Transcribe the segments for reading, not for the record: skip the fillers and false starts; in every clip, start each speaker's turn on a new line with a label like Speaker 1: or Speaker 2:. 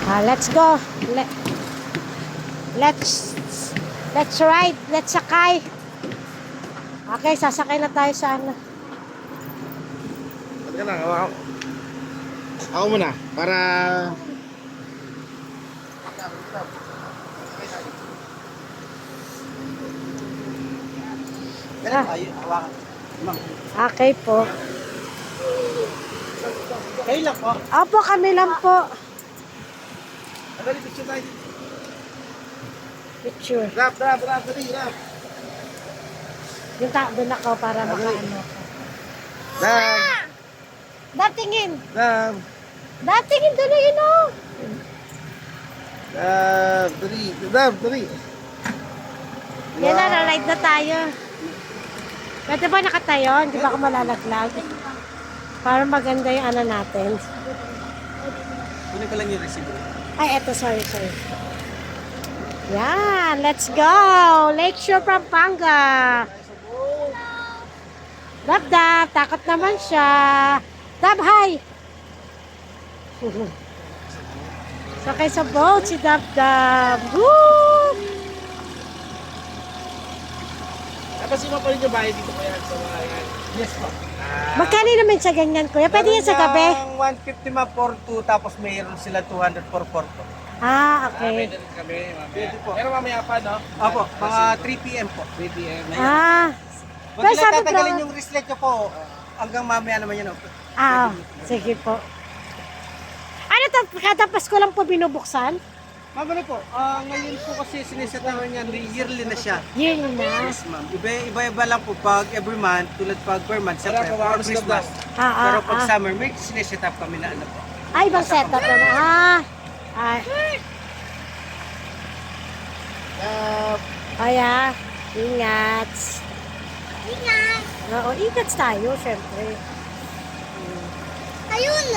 Speaker 1: Let's go. Let's let's ride. Let's sakay. Okay, sasakay na tayo sa ano.
Speaker 2: Teka lang, ako muna, para...
Speaker 1: Okay po.
Speaker 2: Kayo lang po.
Speaker 1: Opo, kami lang po.
Speaker 2: Dali, picture tayo.
Speaker 1: Picture.
Speaker 2: Rap, dali, rap.
Speaker 1: Yung doon ako para makaano.
Speaker 2: Rap,
Speaker 1: Datingin.
Speaker 2: rap,
Speaker 1: Datingin doon na yun oh.
Speaker 2: dali.
Speaker 1: Yan na, ride na tayo. Pwede ba nakatayo? Hindi ba ako malalaglag? Para maganda yung ano natin.
Speaker 2: Kunin ko lang yung resibo.
Speaker 1: Ay, eto, sorry. Yan, let's go! Lakeshore, Pampanga. Dab, takot naman siya. Dab, hi! Sakay sa boat si Dab. Woo!
Speaker 2: Tapos sino pa rin yung bahay dito kaya sa mga yan? Yes po.
Speaker 1: Magkano naman sa ganyan, kuya? Pwede yan sa gabi?
Speaker 3: 150 ma for 2, tapos mayroon sila 200 for 4 po.
Speaker 1: Okay.
Speaker 2: Pwede rin kami mamaya.
Speaker 3: Pwede po.
Speaker 2: Pero mamaya pa, no?
Speaker 3: Opo, mga 3 p.m. po.
Speaker 2: 3 p.m.
Speaker 3: Huwag
Speaker 1: Pero
Speaker 3: nila
Speaker 1: sabi
Speaker 3: tatagalin
Speaker 1: ko-
Speaker 3: yung wristlet nyo po. Hanggang mamaya naman yan.
Speaker 1: Sige po. Ano to? Kada Pasko lang po binubuksan?
Speaker 3: Ma'am, ano po? Ngayon po kasi sinisetahan niya, yearly na siya.
Speaker 1: Yun na.
Speaker 3: Yes, ma'am. Iba-iba lang po pag every month, tulad pag per month, siyempre,
Speaker 2: Wala,
Speaker 3: for
Speaker 2: wala,
Speaker 3: Christmas. Pero pag summer, may sineset up kami na ano po.
Speaker 1: Ay, ibang setup na na. Ay. Kaya, ingat. Ingat. Oo, ingat tayo, syempre.
Speaker 4: Ayun!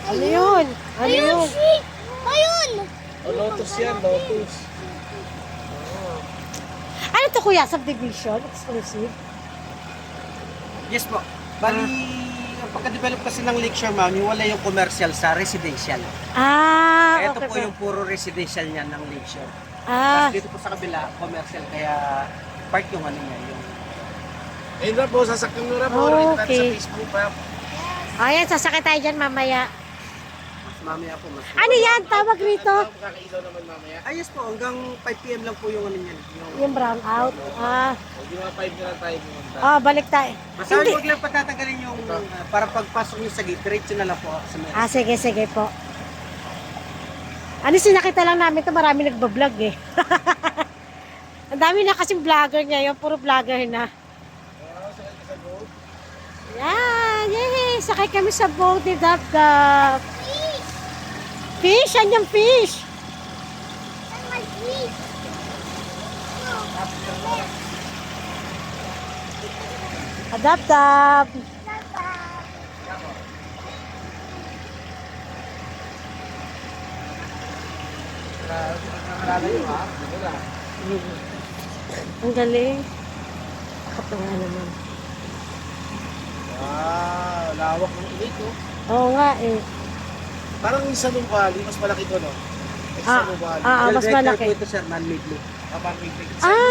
Speaker 1: Ano yun? Ano yun?
Speaker 4: Ayun!
Speaker 2: Lotus yan, Lotus.
Speaker 1: Ano to kuya? Subdivision? Exclusive?
Speaker 3: Yes po. Bali, ang pagka-develop kasi ng Lakeshore, ma'am, yung wala yung commercial sa residential. Ito
Speaker 1: Okay
Speaker 3: po yung puro residential niya ng Lakeshore.
Speaker 1: Ah,
Speaker 3: Dito po sa kabila, commercial, kaya park yung ano niya, yung
Speaker 2: Ayun na po, sasakyan mo na po. Nakita natin sa
Speaker 1: Okay.
Speaker 2: Facebook, ma'am.
Speaker 1: ayan, sasakay tayo dyan mamaya.
Speaker 3: mamaya po mas.
Speaker 1: Ano yan? Tawag rito?
Speaker 2: Makakailaw naman mamaya.
Speaker 3: Yes po, hanggang 5 p.m. lang po yung ano niyan.
Speaker 1: Yung brown out.
Speaker 2: Hindi mga 5 na lang tayo pumunta.
Speaker 1: Balik tayo.
Speaker 3: Basta
Speaker 1: Hindi.
Speaker 3: huwag lang patatagalin yung para pagpasok niyo sa gate, diretso na lang po sa meron.
Speaker 1: Sige po. Ano, sinakita lang namin to, marami nagbablog eh. Ang dami na kasing vlogger ngayon, puro vlogger na. Yan, yay! Sakay kami sa boat ni Dab. Fish! Yan yung fish! Dab. Ang galing. Katawa naman.
Speaker 2: Wow, lawak ng ilik, oh.
Speaker 1: Oo nga eh.
Speaker 2: Parang yung sa Nubali, mas malaki to, no? Sa Nubali.
Speaker 1: Mas
Speaker 3: Director
Speaker 1: malaki.
Speaker 3: po ito, sir, man-made loop.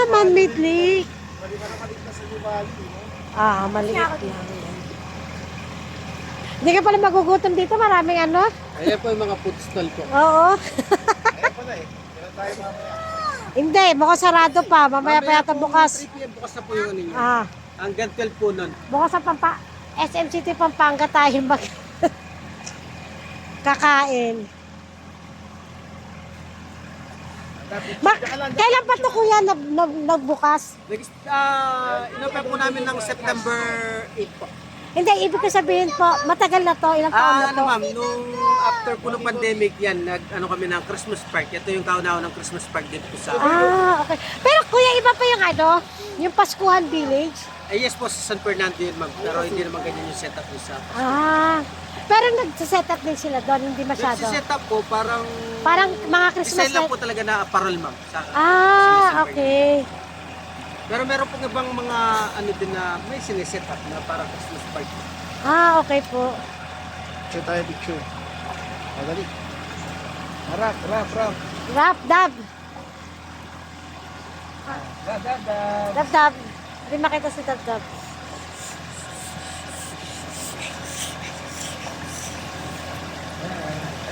Speaker 1: Man-made lake.
Speaker 2: Mali parang maliit na sa Nubali, no?
Speaker 1: Maliit lang. Hindi ka pala magugutom dito, maraming ano.
Speaker 3: Ayan po yung mga food stall po.
Speaker 1: Oo.
Speaker 2: Ayan pala eh. Kailan tayo mamaya?
Speaker 1: Hindi, mukhang sarado pa. Mamaya pa yata bukas.
Speaker 3: 3 p.m. bukas na po yung ano niya. Hanggang 12 po nun.
Speaker 1: Bukas sa SM City Pampanga tayo mag kakain. Kailan pa to kuya nagbukas?
Speaker 3: Inopen po namin ng September 8 po.
Speaker 1: Hindi, ibig ko sabihin po, matagal na to, ilang taon na to.
Speaker 3: Ma'am, nung after po ng pandemic yan, ano kami ng Christmas park. Ito yung kauna ng Christmas park dito po sa...
Speaker 1: Okay. Pero kuya, iba pa yung ano, yung Pascuhan Village.
Speaker 3: Yes po, sa San Fernando yun, ma'am. Pero hindi naman ganyan yung setup po sa...
Speaker 1: Pero nagsiset up din sila doon, hindi masyado.
Speaker 3: Nagsiset up po, parang
Speaker 1: Mga Christmas
Speaker 3: design lang po talaga na apparel, ma'am.
Speaker 1: Okay.
Speaker 3: Pero meron po ibang mga ano din na may siniset up na parang Christmas party.
Speaker 1: Okay po.
Speaker 2: Picture tayo, picture. Madali. Rap.
Speaker 1: Rap, dab.
Speaker 2: Dab.
Speaker 1: Dab, dab. Hindi makita si dab, dab.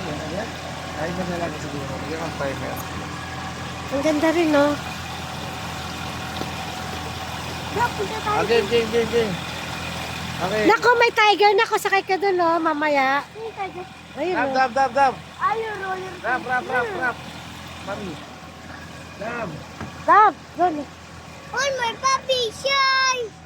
Speaker 2: Ayan. Timer na lang siguro. Bigyan ang timer.
Speaker 1: Ang ganda rin, no?
Speaker 2: Game. Okay.
Speaker 1: Nako, may tiger. Nako, sakay ka doon, no? Mamaya. Ayun, no?
Speaker 2: Dab.
Speaker 4: Ayaw, roller.
Speaker 2: Rap. Mami. Dab.
Speaker 1: Dab, doon.
Speaker 4: On my puppy, shy!